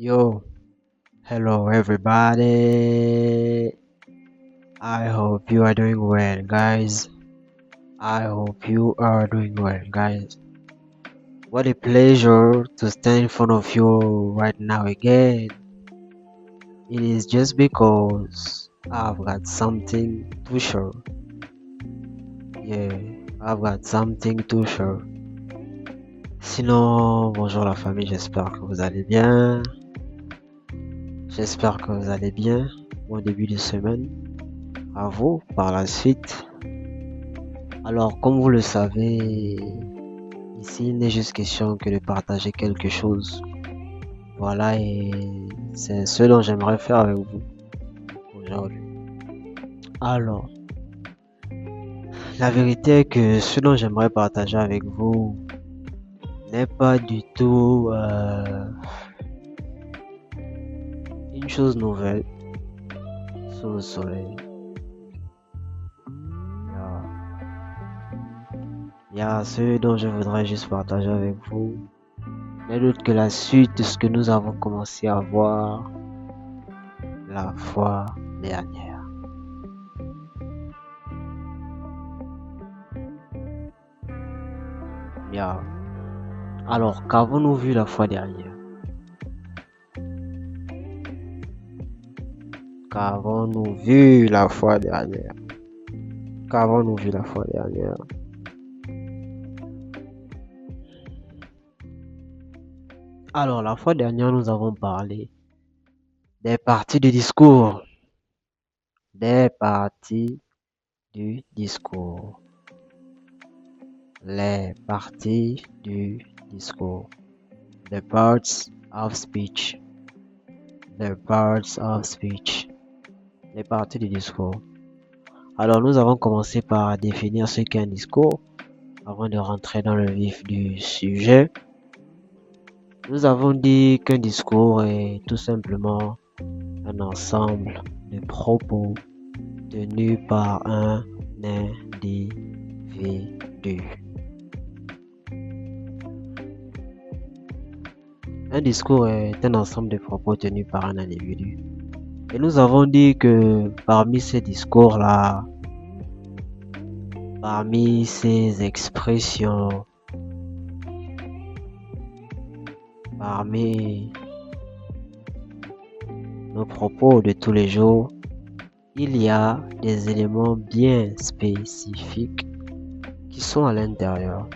Yo, hello everybody. I hope you are doing well, guys. I hope you are doing well, guys. What a pleasure to stand in front of you right now again. It is just because I've got something to share. Yeah, I've got something to share. Sinon, bonjour la famille, j'espère que vous allez bien. J'espère que vous allez bien. Bon début de semaine à vous par la suite. Alors, comme vous le savez, ici, il n'est juste question que de partager quelque chose. Voilà, et c'est ce dont j'aimerais faire avec vous aujourd'hui. Alors, la vérité est que ce dont j'aimerais partager avec vous n'est pas du tout une chose nouvelle sous le soleil. Il y a ce dont je voudrais juste partager avec vous n'est d'autre que la suite de ce que nous avons commencé à voir la fois dernière. Yeah. Alors, qu'avons-nous vu la fois dernière? Qu'avons-nous vu la fois dernière? Qu'avons-nous vu la fois dernière? Alors, la fois dernière, nous avons parlé des parties du discours. Des parties du discours. Les parties du discours. The parts of speech. The parts of speech. Les parties du discours. Alors, nous avons commencé par définir ce qu'est un discours avant de rentrer dans le vif du sujet. Nous avons dit qu'un discours est tout simplement un ensemble de propos tenus par un individu. Un discours est un ensemble de propos tenus par un individu. Et nous avons dit que parmi ces discours-là, parmi ces expressions, parmi nos propos de tous les jours, il y a des éléments bien spécifiques qui sont à l'intérieur.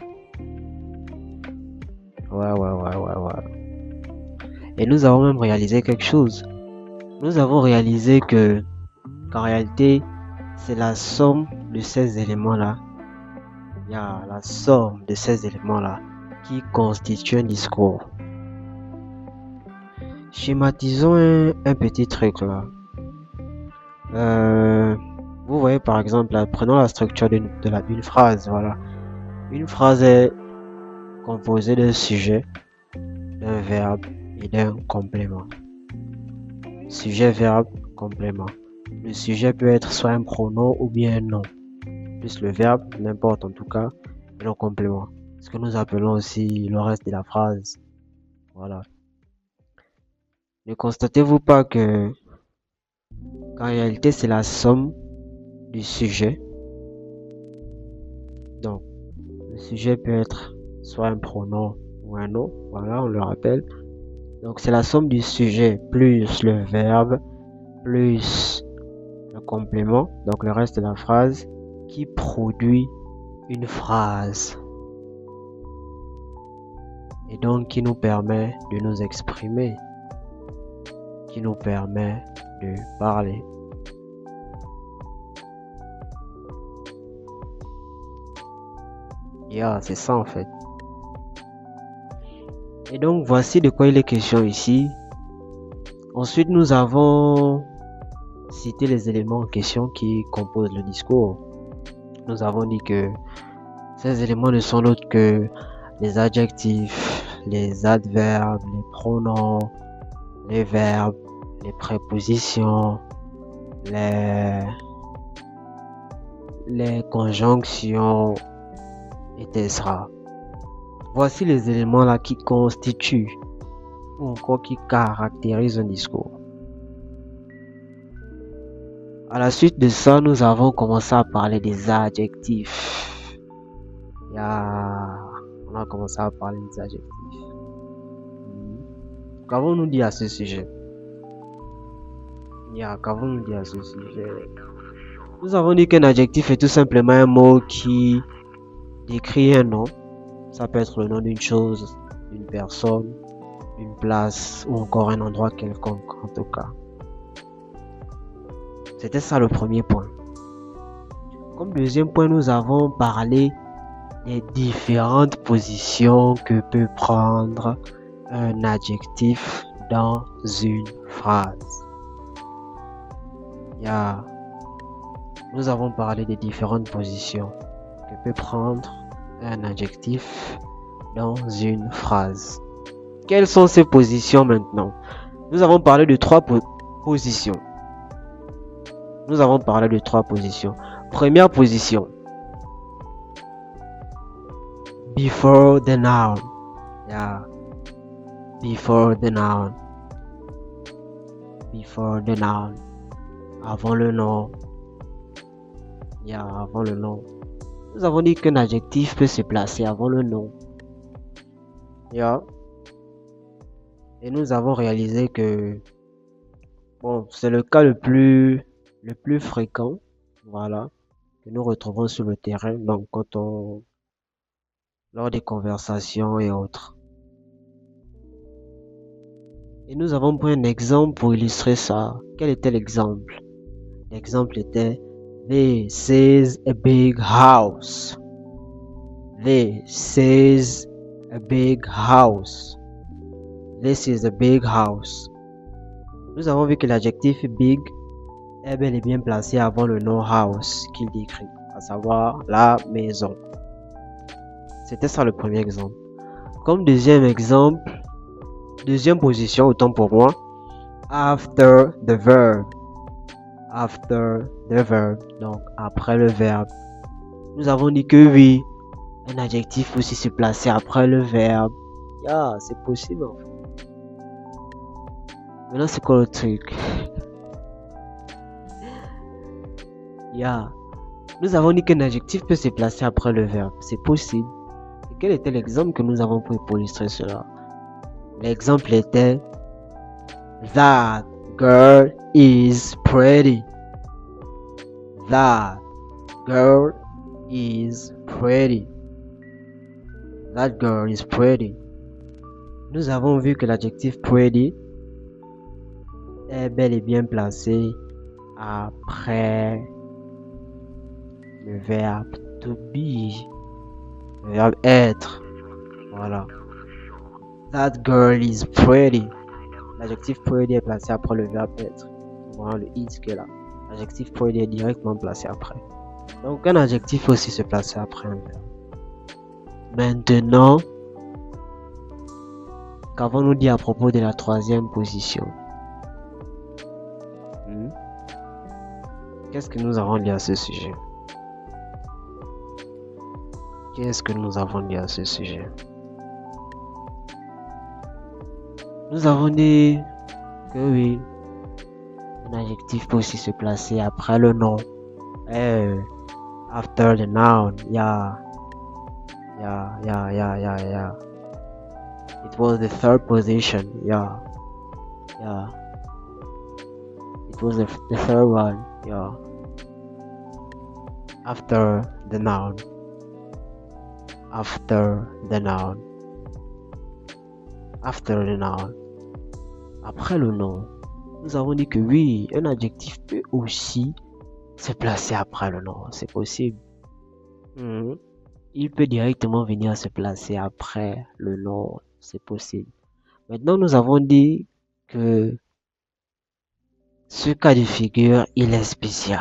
Ouais. Et nous avons même réalisé quelque chose. Nous avons réalisé qu'en réalité, c'est la somme de ces éléments-là. Il y a la somme de ces éléments-là qui constitue un discours. Schématisons un petit truc là. Vous voyez par exemple, là, prenons la structure d'une phrase. Voilà. Une phrase est composée d'un sujet, d'un verbe et d'un complément. Sujet, verbe, complément. Le sujet peut être soit un pronom ou bien un nom. Plus le verbe, n'importe en tout cas, et le complément. Ce que nous appelons aussi le reste de la phrase. Voilà. Ne constatez-vous pas qu'en réalité c'est la somme du sujet. Donc, le sujet peut être soit un pronom ou un nom. Voilà, on le rappelle. Donc, c'est la somme du sujet plus le verbe plus le complément, donc le reste de la phrase, qui produit une phrase. Et donc qui nous permet de nous exprimer, qui nous permet de parler. Yeah, c'est ça en fait. Et donc voici de quoi il est question ici. Ensuite, nous avons cité les éléments en question qui composent le discours. Nous avons dit que ces éléments ne sont d'autres que les adjectifs, les adverbes, les pronoms, les verbes, les prépositions, les conjonctions, etc. Voici les éléments là qui constituent ou encore qui caractérise un discours. À la suite de ça, nous avons commencé à parler des adjectifs. On a commencé à parler des adjectifs. Qu'avons-nous dit à ce sujet? Qu'avons-nous dit à ce sujet? Nous avons dit qu'un adjectif est tout simplement un mot qui décrit un nom. Ça peut être le nom d'une chose, d'une personne, d'une place ou encore un endroit quelconque en tout cas. C'était ça le premier point. Comme deuxième point, nous avons parlé des différentes positions que peut prendre un adjectif dans une phrase. Nous avons parlé des différentes positions que peut prendre un adjectif dans une phrase. Quelles sont ces positions maintenant? Nous avons parlé de trois positions. Première position. Before the noun. Before the noun. Avant le nom. Avant le nom. Nous avons dit qu'un adjectif peut se placer avant le nom. Et nous avons réalisé que c'est le cas le plus fréquent, que nous retrouvons sur le terrain, donc lors des conversations et autres. Et nous avons pris un exemple pour illustrer ça. Quel était l'exemple? L'exemple était This is a big house. This is a big house. This is a big house. Nous avons vu que l'adjectif big est bel et bien placé avant le nom house qu'il décrit, à savoir la maison. C'était ça le premier exemple. Comme deuxième exemple, deuxième position, autant pour moi, after the verb. After the verb, donc après le verbe. Nous avons dit que oui, un adjectif aussi se placer après le verbe. C'est possible en fait. Maintenant, c'est quoi le truc? Nous avons dit qu'un adjectif peut se placer après le verbe. C'est possible. Et quel était l'exemple que nous avons pris pour illustrer cela? L'exemple était That girl is pretty. That girl is pretty. That girl is pretty. Nous avons vu que l'adjectif pretty est bel et bien placé après le verbe to be, le verbe être. Voilà. That girl is pretty. L'adjectif pretty est placé après le verbe être. Voilà le it qui est là. L'adjectif pretty est directement placé après. Donc un adjectif aussi se placer après un verbe. Maintenant, qu'avons-nous dit à propos de la troisième position? Qu'est-ce que nous avons dit à ce sujet? Nous avons dit que oui, un adjectif peut aussi se placer après le nom. After the noun. It was the third position. It was the third one. After the noun. After the noun. Après le nom. Nous avons dit que oui, un adjectif peut aussi se placer après le nom. C'est possible. Il peut directement venir se placer après le nom. C'est possible. Maintenant, nous avons dit que ce cas de figure, il est spécial.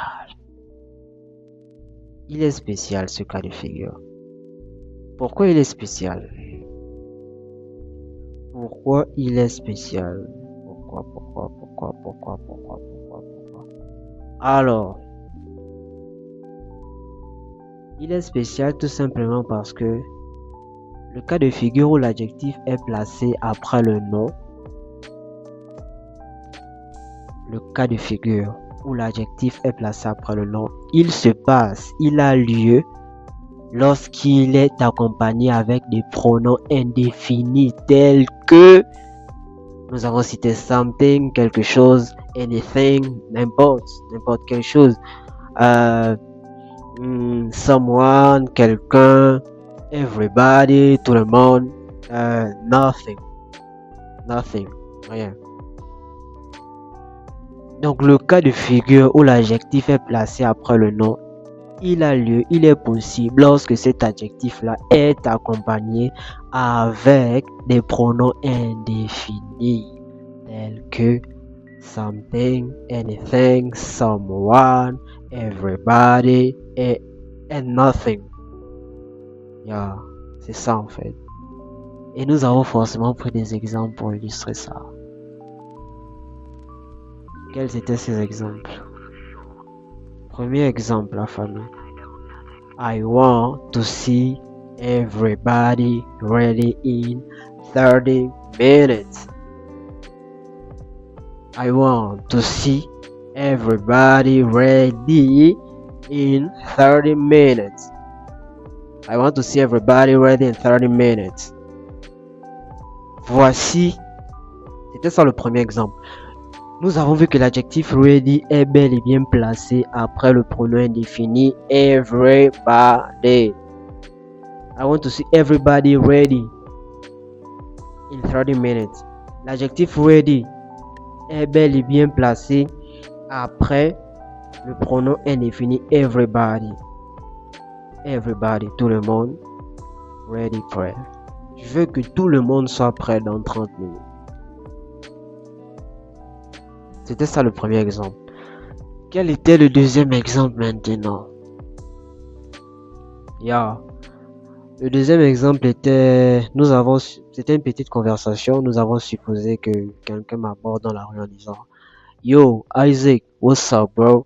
Ce cas de figure. Pourquoi il est spécial? Pourquoi? Alors, il est spécial tout simplement parce que le cas de figure où l'adjectif est placé après le nom le cas de figure où l'adjectif est placé après le nom, il se passe, il a lieu lorsqu'il est accompagné avec des pronoms indéfinis tels que nous avons cité something, quelque chose, anything, n'importe quelque chose. Euh, Someone, quelqu'un, everybody, tout le monde, nothing, rien. Donc le cas de figure où l'adjectif est placé après le nom, il a lieu, il est possible lorsque cet adjectif-là est accompagné avec des pronoms indéfinis tels que something, anything, someone, everybody and nothing. Yeah, c'est ça en fait. Et nous avons forcément pris des exemples pour illustrer ça. Quels étaient ces exemples? Premier exemple, la famille. I want to see everybody ready in 30 minutes. I want to see everybody ready in 30 minutes. I want to see everybody ready in 30 minutes. Voici, c'était ça le premier exemple. Nous avons vu que l'adjectif ready est bel et bien placé après le pronom indéfini everybody. I want to see everybody ready in 30 minutes. L'adjectif ready est bel et bien placé après le pronom indéfini everybody. Everybody, tout le monde, ready, prêt. Je veux que tout le monde soit prêt dans 30 minutes. C'était ça le premier exemple. Quel était le deuxième exemple maintenant? Le deuxième exemple était, c'était une petite conversation. Nous avons supposé que quelqu'un m'aborde dans la rue en disant, Yo, Isaac, what's up, bro?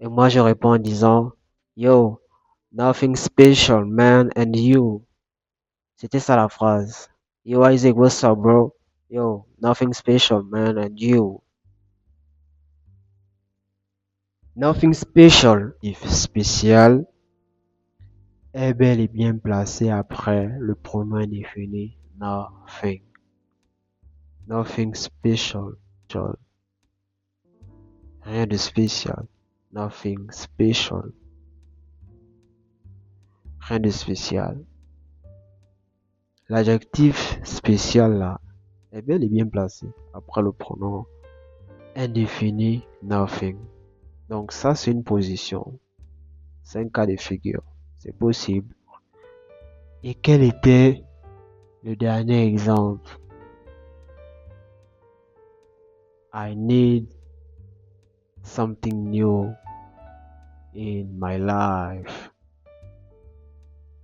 Et moi, je réponds en disant, Yo, nothing special, man, and you. C'était ça la phrase. Yo, Isaac, what's up, bro? Yo, nothing special, man, and you. Nothing special, if spécial, est bel et bien placé après le pronom indéfini nothing. Nothing special. Rien de spécial. Nothing special. Rien de spécial. L'adjectif spécial là est bel et bien placé après le pronom indéfini nothing. Donc ça c'est une position. C'est un cas de figure. C'est possible. Et quel était le dernier exemple? I need something new in my life.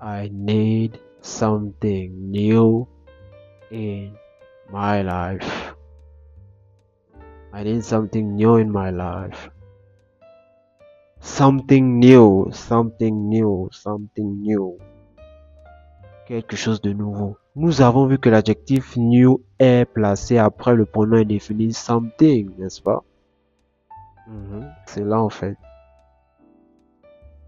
I need something new in my life. I need something new in my life. Something new, something new, something new. Quelque chose de nouveau. Nous avons vu que l'adjectif new est placé après le pronom indéfini something, n'est-ce pas? C'est là en fait.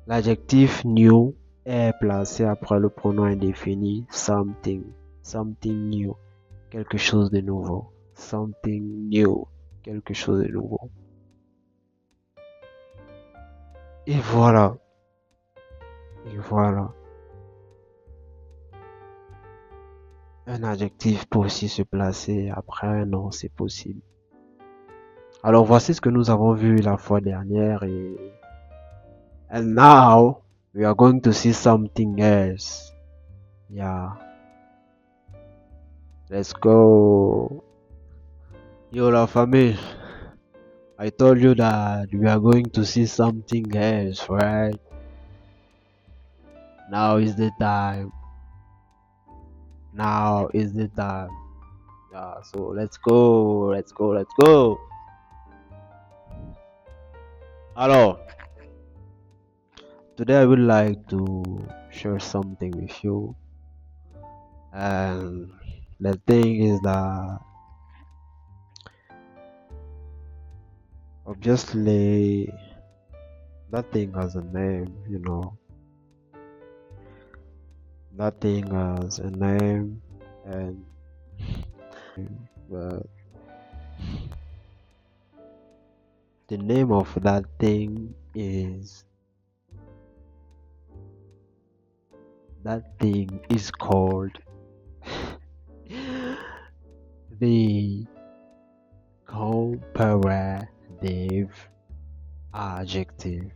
L'adjectif new est placé après le pronom indéfini something. Something new. Quelque chose de nouveau. Something new. Quelque chose de nouveau. Et voilà. Et voilà. Un adjectif peut aussi se placer après un nom, c'est possible. Alors voici ce que nous avons vu la fois dernière and now we are going to see something else. Yeah. Let's go. Yo la famille. I told you that we are going to see something else, right? Now is the time. Now is the time. Yeah, so let's go. Alors, today I would like to share something with you. And the thing is that Obviously, that thing has a name, that thing has a name, and but the name of that thing is called the comparative adjective.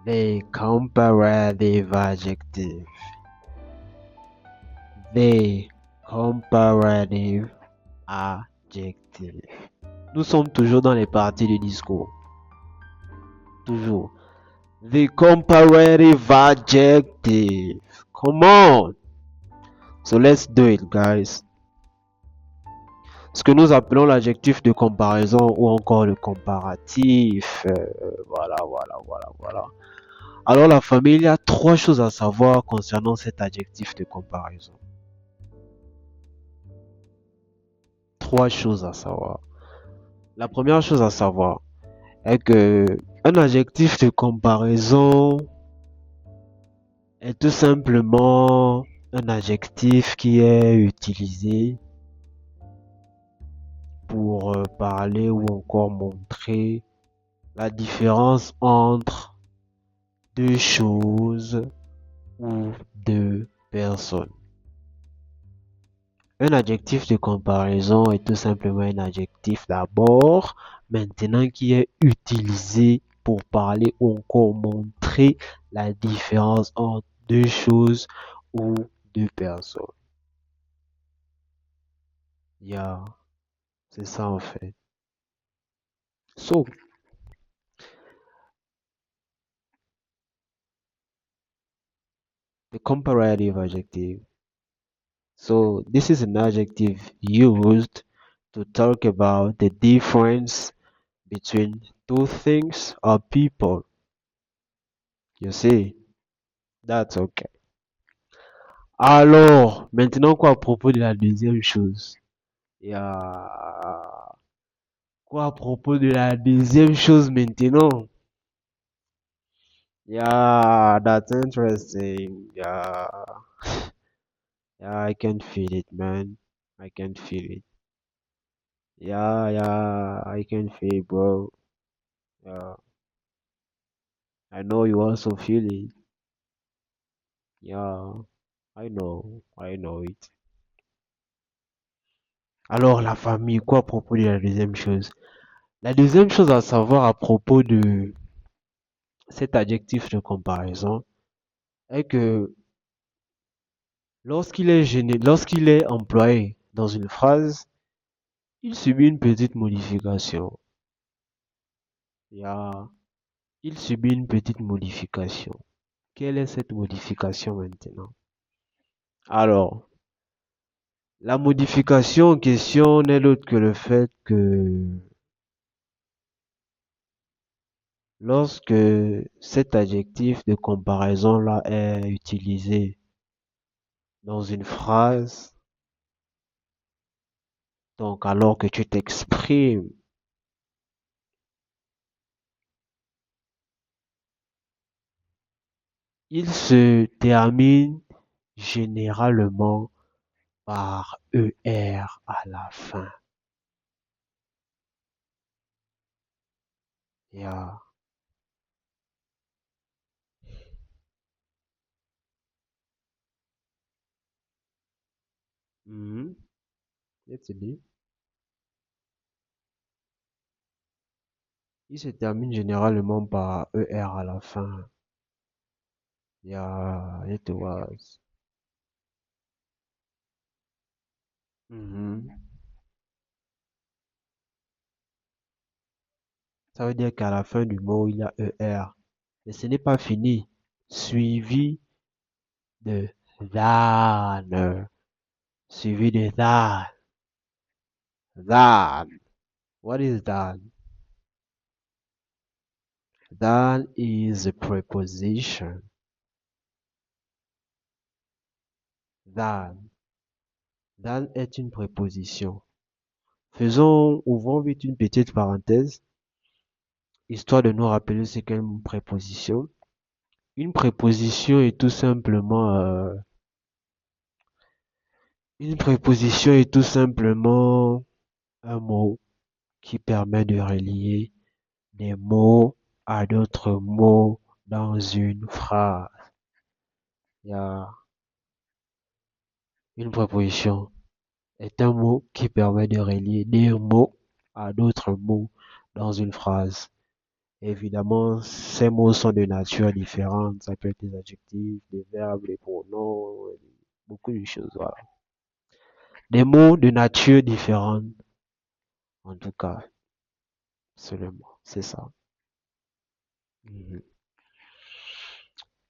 The comparative adjective. The comparative adjective. Nous sommes toujours dans les parties du discours. Toujours. The comparative adjective. Come on. So let's do it, guys. Ce que nous appelons l'adjectif de comparaison ou encore le comparatif. Voilà. Alors la famille, il y a 3 choses à savoir concernant cet adjectif de comparaison. 3 choses à savoir. La première chose à savoir est que un adjectif de comparaison est tout simplement un adjectif qui est utilisé pour parler ou encore montrer la différence entre 2 choses ou 2 personnes. Un adjectif de comparaison est tout simplement un adjectif d'abord, maintenant qui est utilisé pour parler ou encore montrer la différence entre 2 choses ou 2 personnes. Yeah, c'est ça en fait. So, the comparative adjective. So, this is an adjective used to talk about the difference between 2 things or people. You see, that's okay. Alors, maintenant quoi à propos de la deuxième chose? Quoi à propos de la deuxième chose maintenant? Yeah, that's interesting. Yeah, I can feel it, man. I can feel it. Yeah, I can feel it, bro. Yeah, I know you also feel it. Yeah, I know it. Alors, la famille, quoi à propos de la deuxième chose? La deuxième chose à savoir à propos de cet adjectif de comparaison est que lorsqu'il est employé dans une phrase, il subit une petite modification. Yeah, il subit une petite modification. Quelle est cette modification maintenant? Alors, la modification en question n'est autre que le fait que lorsque cet adjectif de comparaison-là est utilisé dans une phrase, donc alors que tu t'exprimes, il se termine généralement par ER à la fin. Yeah. Mhm. Let's see. Il se termine généralement par ER à la fin. Yeah, it was. Mhm. Ça veut dire qu'à la fin du mot, il y a ER. Mais ce n'est pas fini. Suivi de than. Suivi de than. Than. What is than? Than is a preposition. Than. Than est une préposition. Ouvrons vite une petite parenthèse, histoire de nous rappeler ce qu'est une préposition. Une préposition est tout simplement, une préposition est tout simplement un mot qui permet de relier des mots à d'autres mots dans une phrase. Il y a une préposition est un mot qui permet de relier des mots à d'autres mots dans une phrase. Évidemment, ces mots sont de nature différente. Ça peut être des adjectifs, des verbes, des pronoms, beaucoup de choses. Voilà. Des mots de nature différente, en tout cas, seulement. C'est ça. Mhm.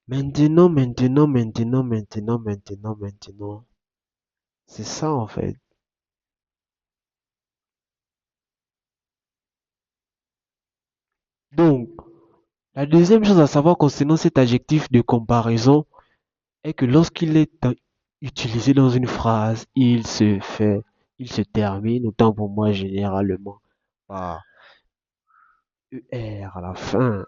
Maintenant. C'est ça, en fait. Donc, la deuxième chose à savoir concernant cet adjectif de comparaison est que lorsqu'il est utilisé dans une phrase, il se termine, autant pour moi généralement, par ER à la fin,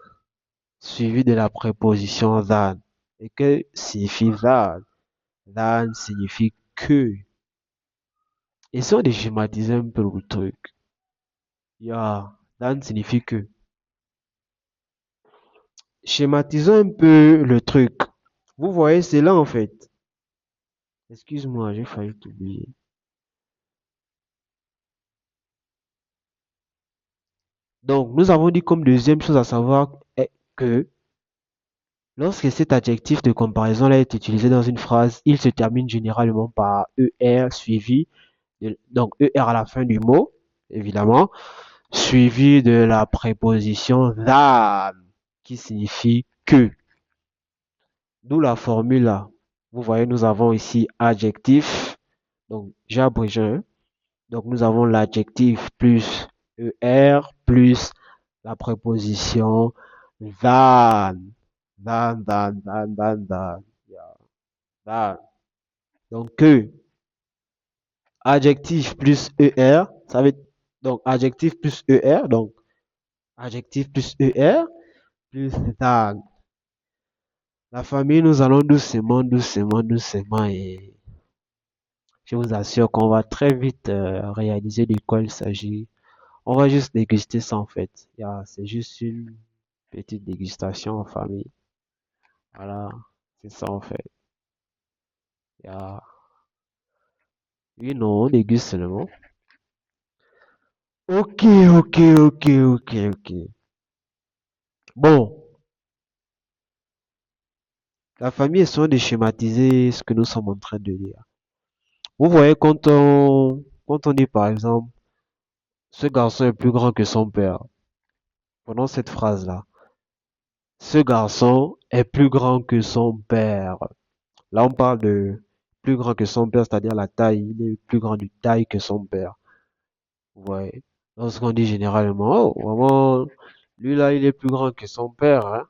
suivi de la préposition than. Et que signifie than? Than signifie que. Et si on déschématise un peu le truc, than signifie que. Schématisons un peu le truc. Vous voyez, c'est là en fait. Excuse-moi, j'ai failli t'oublier. Donc, nous avons dit comme deuxième chose à savoir est que lorsque cet adjectif de comparaison-là est utilisé dans une phrase, il se termine généralement par ER suivi, donc ER à la fin du mot, évidemment, suivi de la préposition than, qui signifie que. D'où la formule là. Vous voyez, nous avons ici adjectif, donc j'ai abrégé, hein. Donc nous avons l'adjectif plus ER plus la préposition than. Than. Yeah, than. Donc que, adjectif plus ER, ça veut donc adjectif plus ER, donc adjectif plus ER plus than. La famille, nous allons doucement et je vous assure qu'on va très vite réaliser de quoi il s'agit. On va juste déguster ça en fait. C'est juste une petite dégustation en famille. Voilà, c'est ça en fait. Il y a... Oui, non, on déguste seulement. Ok, ok. Bon, la famille, essayons de schématiser ce que nous sommes en train de dire. Vous voyez, quand on dit par exemple, ce garçon est plus grand que son père, pendant cette phrase-là, ce garçon est plus grand que son père. Là, on parle de plus grand que son père, c'est-à-dire la taille. Il est plus grand de taille que son père. Vous voyez. Lorsqu'on dit généralement, oh, vraiment, lui là, il est plus grand que son père, hein.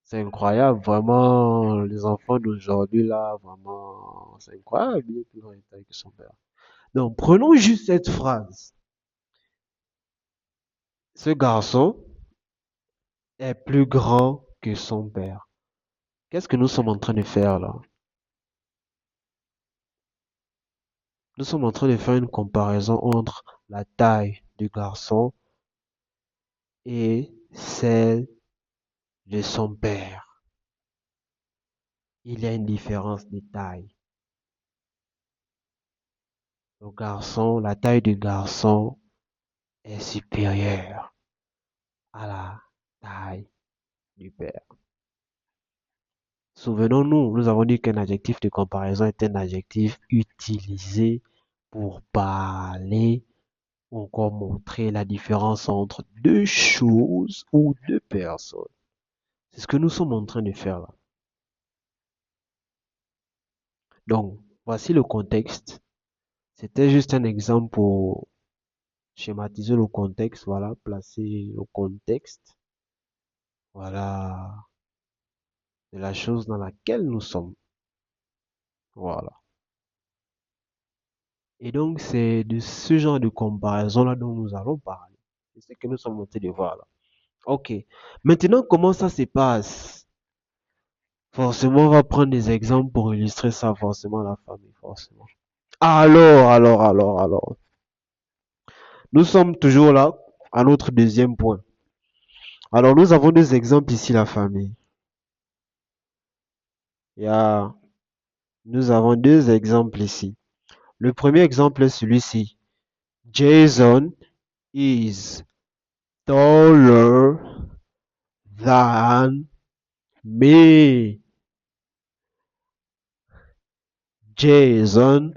C'est incroyable, vraiment, les enfants d'aujourd'hui là, vraiment, c'est incroyable, il est plus grand de taille que son père. Donc, prenons juste cette phrase. Ce garçon est plus grand que son père. Qu'est-ce que nous sommes en train de faire là? Nous sommes en train de faire une comparaison entre la taille du garçon et celle de son père. Il y a une différence de taille. La taille du garçon est supérieure à la taille du père. Souvenons-nous, nous avons dit qu'un adjectif de comparaison est un adjectif utilisé pour parler ou encore montrer la différence entre deux choses ou deux personnes. C'est ce que nous sommes en train de faire là. Donc, voici le contexte. C'était juste un exemple pour schématiser le contexte, voilà, placer le contexte, voilà, de la chose dans laquelle nous sommes. Voilà. Et donc, c'est de ce genre de comparaison-là dont nous allons parler. C'est ce que nous sommes en train de voir là. Ok. Maintenant, comment ça se passe? Forcément, on va prendre des exemples pour illustrer ça, forcément, la famille, forcément. Alors. Nous sommes toujours là, à notre deuxième point. Alors, nous avons deux exemples ici, la famille. Il y a, nous avons deux exemples ici. Le premier exemple est celui-ci. Jason is taller than me. Jason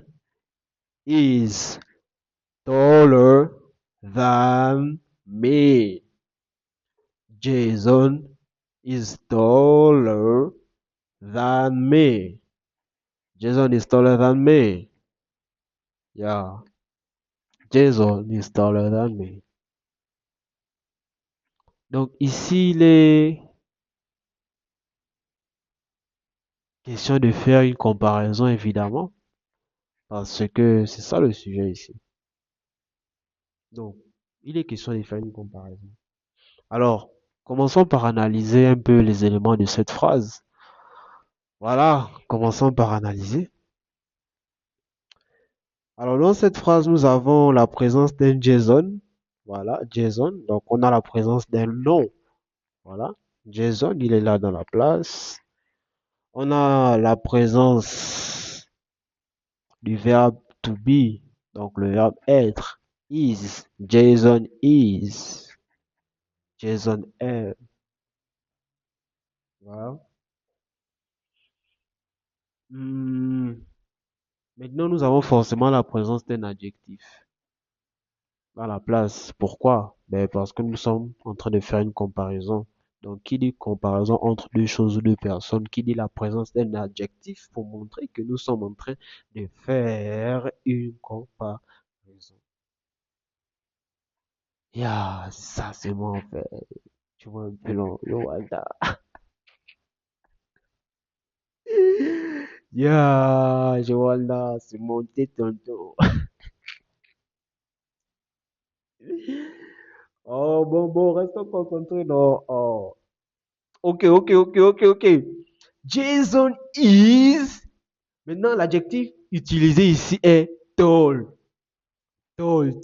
is taller than me. Jason is taller than me. Jason is taller than me. Yeah, Jason is taller than me. Donc ici, il est question de faire une comparaison, évidemment, parce que c'est ça le sujet ici. Donc, il est question de faire une comparaison. Alors, commençons par analyser un peu les éléments de cette phrase. Voilà, commençons par analyser. Alors, dans cette phrase, nous avons la présence d'un Jason. Voilà, Jason. Donc, on a la présence d'un nom. Voilà, Jason, il est là dans la place. On a la présence du verbe to be. Donc, le verbe être. Is. Jason is. Jason est. Voilà. Hmm, Maintenant, nous avons forcément la présence d'un adjectif à la place. Pourquoi? Ben, parce que nous sommes en train de faire une comparaison. Donc, qui dit comparaison entre deux choses ou deux personnes, qui dit la présence d'un adjectif pour montrer que nous sommes en train de faire une comparaison. Yeah, ça c'est moi en fait. Tu vois un peu le Walda. Yeah, je vois là, c'est monté tonton. Oh, bon, restons concentrés. Non, oh. Ok. Jason is. Maintenant, l'adjectif utilisé ici est tall. Tall.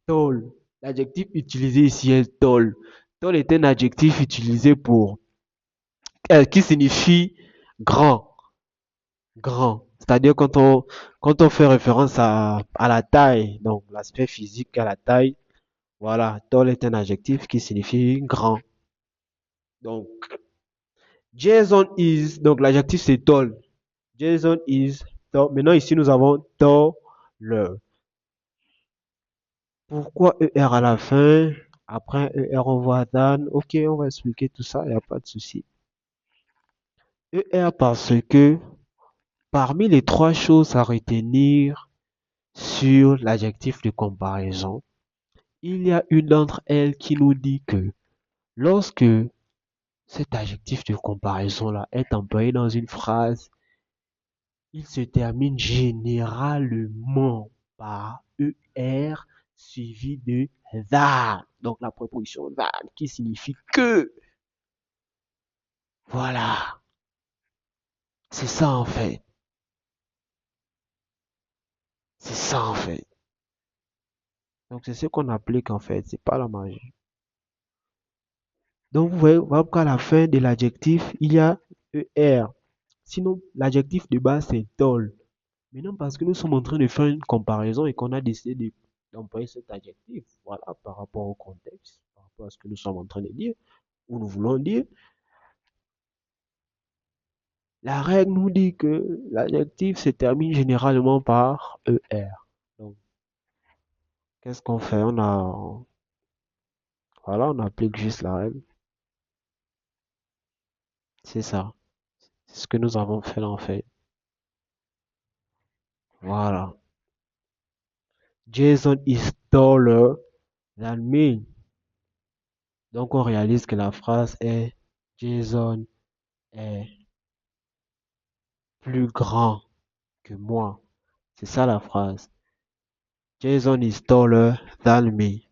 Tall. L'adjectif utilisé ici est tall. Tall est un adjectif utilisé pour, qui signifie grand. Grand. C'est-à-dire quand on fait référence à la taille, donc l'aspect physique à la taille, voilà, tall est un adjectif qui signifie grand. Donc, Jason is, donc l'adjectif c'est tall. Jason is tall. Maintenant, ici, nous avons taller. Pourquoi ER à la fin? Après ER, on voit Dan. Ok, on va expliquer tout ça, il n'y a pas de souci. ER parce que parmi les trois choses à retenir sur l'adjectif de comparaison, il y a une d'entre elles qui nous dit que lorsque cet adjectif de comparaison-là est employé dans une phrase, il se termine généralement par ER suivi de than. Donc la préposition than qui signifie que. Voilà, c'est ça en fait. C'est ça en fait. Donc c'est ce qu'on applique en fait, c'est pas la magie. Donc vous voyez, voilà pourquoi à la fin de l'adjectif, il y a ER. Sinon, l'adjectif de base c'est tall. Maintenant, parce que nous sommes en train de faire une comparaison et qu'on a décidé d'employer cet adjectif, voilà, par rapport au contexte, par rapport à ce que nous sommes en train de dire, ou nous voulons dire, la règle nous dit que l'adjectif se termine généralement par ER. Donc, qu'est-ce qu'on fait? Voilà, on applique juste la règle. C'est ça. C'est ce que nous avons fait là, en fait. Voilà. Jason is taller than me. Donc, on réalise que la phrase est Jason est plus grand que moi. C'est ça la phrase. Jason is taller than me.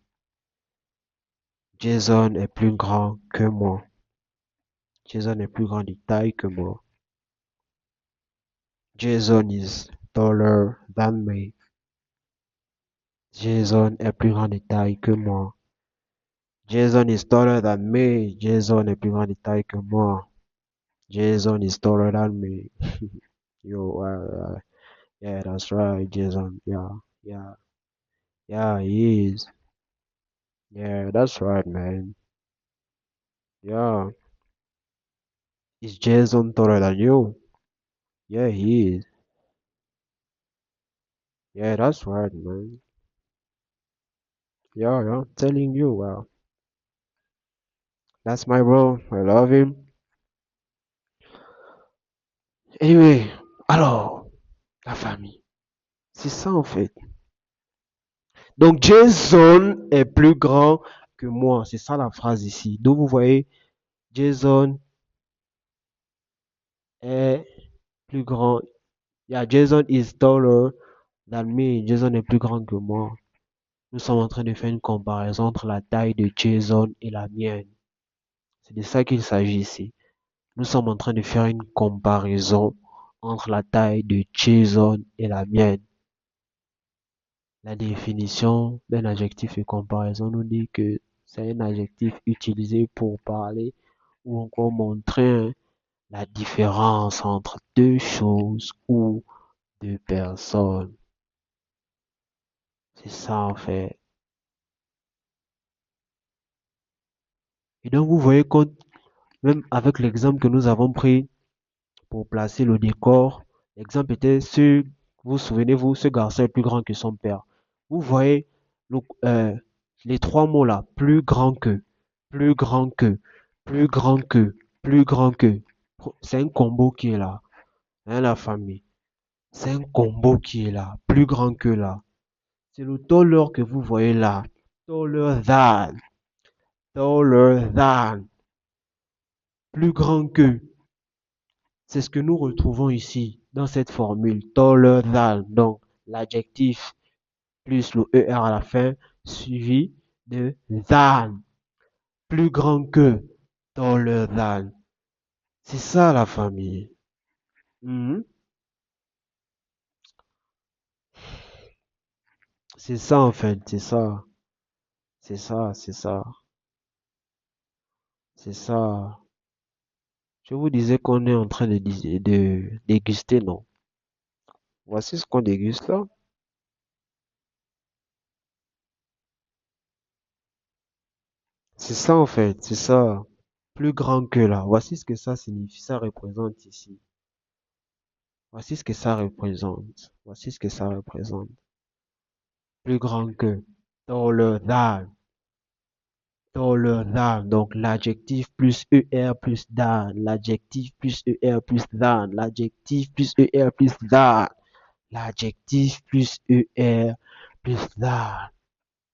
Jason est plus grand que moi. Jason est plus grand de taille que moi. Jason is taller than me. Jason est plus grand de taille que moi. Jason is taller than me. Jason est plus grand de taille que moi. Jason is taller than me. Yo, yeah, that's right, Jason. Yeah, yeah, he is. Yeah, that's right, man. Yeah, is Jason taller than you? Yeah, he is. Yeah, that's right, man. Yeah, I'm telling you, wow. That's my bro. I love him. Anyway, alors, la famille. C'est ça en fait. Donc Jason est plus grand que moi. C'est ça la phrase ici. Donc vous voyez, Jason est plus grand. Yeah, Jason is taller than me. Jason est plus grand que moi. Nous sommes en train de faire une comparaison entre la taille de Jason et la mienne. C'est de ça qu'il s'agit ici. Nous sommes en train de faire une comparaison entre la taille de Jason et la mienne. La définition d'un adjectif de comparaison nous dit que c'est un adjectif utilisé pour parler ou encore montrer la différence entre deux choses ou deux personnes. C'est ça en fait. Et donc vous voyez qu'on, même avec l'exemple que nous avons pris pour placer le décor, l'exemple était ce, vous souvenez-vous, ce garçon est plus grand que son père. Vous voyez le- euh, les trois mots là, plus grand que, plus grand que, plus grand que, plus grand que. C'est un combo qui est là, hein, la famille. C'est un combo qui est là, plus grand que là. C'est le taller que vous voyez là. Taller than, taller than, plus grand que. C'est ce que nous retrouvons ici dans cette formule taller than. Donc l'adjectif plus le ER à la fin suivi de than. Plus grand que, taller than. C'est ça la famille. Mhm. C'est ça en fait, c'est ça. C'est ça, c'est ça. C'est ça. Je vous disais qu'on est en train de déguster, non? Voici ce qu'on déguste là. C'est ça en fait, c'est ça. Plus grand que là. Voici ce que ça signifie, ça représente ici. Voici ce que ça représente. Voici ce que ça représente. Plus grand que. Taller than. Taller than. Donc l'adjectif plus ER plus than. L'adjectif plus ER plus than. L'adjectif plus ER plus than. L'adjectif plus ER plus than.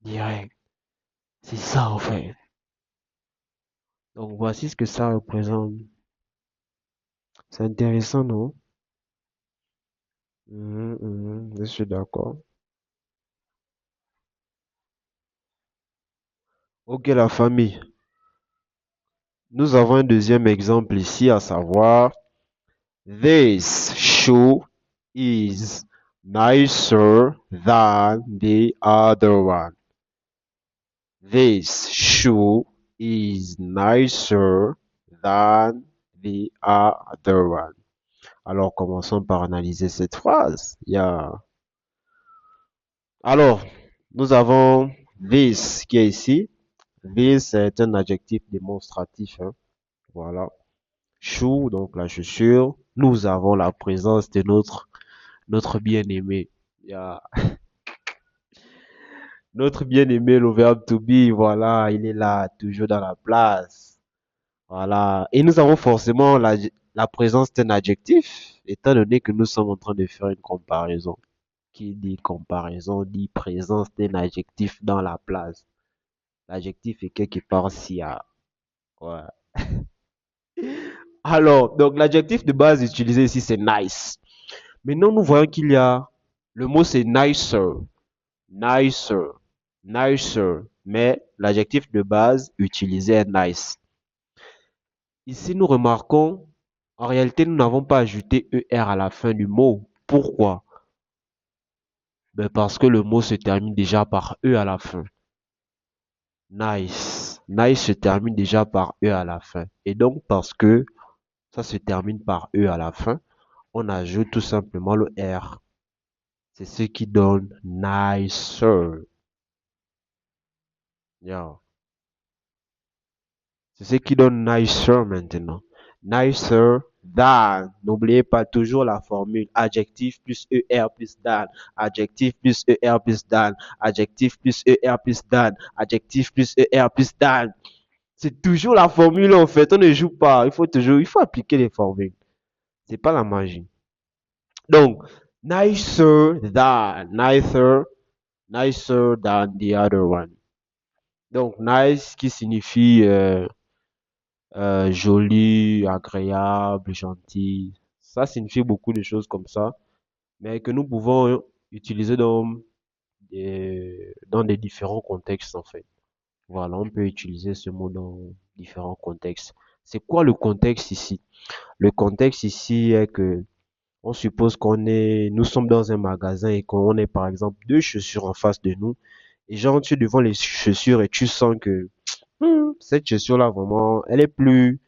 Direct. C'est ça en fait. Donc voici ce que ça représente. C'est intéressant, non? Je suis d'accord. Ok, la famille. Nous avons un deuxième exemple ici, à savoir, this shoe is nicer than the other one. This shoe is nicer than the other one. Alors, commençons par analyser cette phrase. Alors, nous avons this qui est ici. This est un adjectif démonstratif, hein. Voilà. Shoe, donc la chaussure. Nous avons la présence de notre bien-aimé. Notre bien-aimé, le verbe to be, voilà, il est là, toujours dans la place. Voilà. Et nous avons forcément la présence d'un adjectif, étant donné que nous sommes en train de faire une comparaison. Qui dit comparaison dit présence d'un adjectif dans la place. L'adjectif est quelque part s'il y a. Ouais. Alors, donc l'adjectif de base utilisé ici, c'est nice. Maintenant, nous voyons qu'il y a le mot c'est nicer. nicer, nicer. Mais l'adjectif de base utilisé est nice. Ici, nous remarquons, en réalité, nous n'avons pas ajouté ER à la fin du mot. Pourquoi? Ben parce que le mot se termine déjà par E à la fin. Nice. Nice se termine déjà par E à la fin. Et donc, parce que ça se termine par E à la fin, on ajoute tout simplement le R. C'est ce qui donne nicer. Yeah. C'est ce qui donne nicer maintenant. Nicer than. N'oubliez pas toujours la formule adjectif plus ER plus than. Adjectif plus ER plus than. Adjectif plus ER plus than. Adjectif plus ER plus than. C'est toujours la formule en fait. On ne joue pas. Il faut appliquer les formules. C'est pas la magie. Donc, nicer than the other one. Donc, nice qui signifie joli, agréable, gentil. Ça signifie beaucoup de choses comme ça, mais que nous pouvons utiliser dans des différents contextes en fait. Voilà, on peut utiliser ce mot dans différents contextes. C'est quoi le contexte ici? Le contexte ici est que on suppose nous sommes dans un magasin et qu'on est par exemple deux chaussures en face de nous. Et genre, tu es devant les chaussures et tu sens que cette chaussure-là, vraiment, elle est plus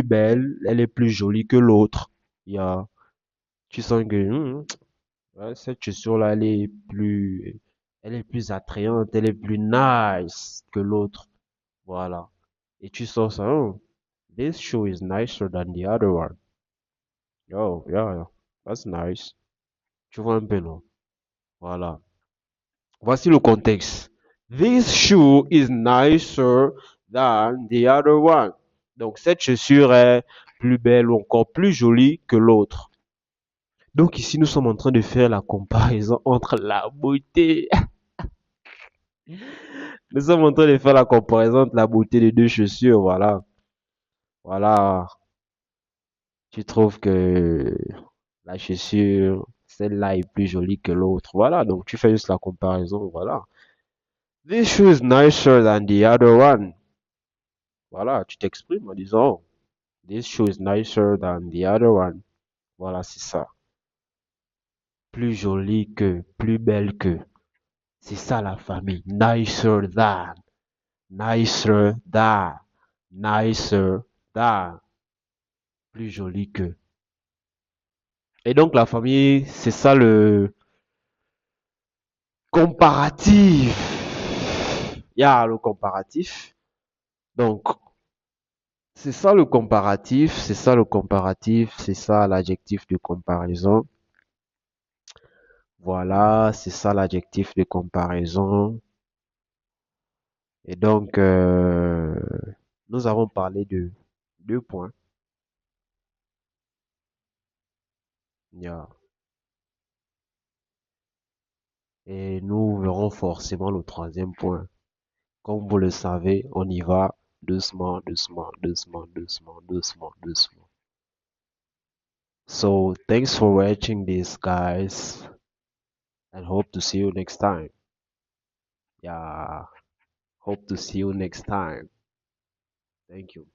belle, elle est plus jolie que l'autre. Il y a, tu sens que ouais, cette chaussure-là, elle est plus attrayante, elle est plus nice que l'autre. Voilà. Et tu sens ça, this shoe is nicer than the other one. Oh, yeah, yeah, that's nice. Tu vois un peu, non? Voilà. Voici le contexte. This shoe is nicer than the other one. Donc, cette chaussure est plus belle ou encore plus jolie que l'autre. Donc, ici, nous sommes en train de faire la comparaison entre la beauté. Nous sommes en train de faire la comparaison entre la beauté des deux chaussures. Voilà. Voilà. Tu trouves que la chaussure, celle-là est plus jolie que l'autre. Voilà. Donc, tu fais juste la comparaison. Voilà. This shoe is nicer than the other one. Voilà, tu t'exprimes en disant, this shoe is nicer than the other one. Voilà, c'est ça. Plus jolie que, plus belle que. C'est ça la famille. Nicer than, nicer than, nicer than. Plus jolie que. Et donc la famille, c'est ça le comparatif. Il y a le comparatif. Donc, c'est ça le comparatif, c'est ça le comparatif, c'est ça l'adjectif de comparaison. Voilà, c'est ça l'adjectif de comparaison. Et donc, nous avons parlé de deux points. Yeah. Et nous verrons forcément le troisième point. Comme vous le savez, on y va doucement, doucement, doucement, doucement, doucement, doucement. So, thanks for watching this, guys, and hope to see you next time. Yeah, hope to see you next time. Thank you.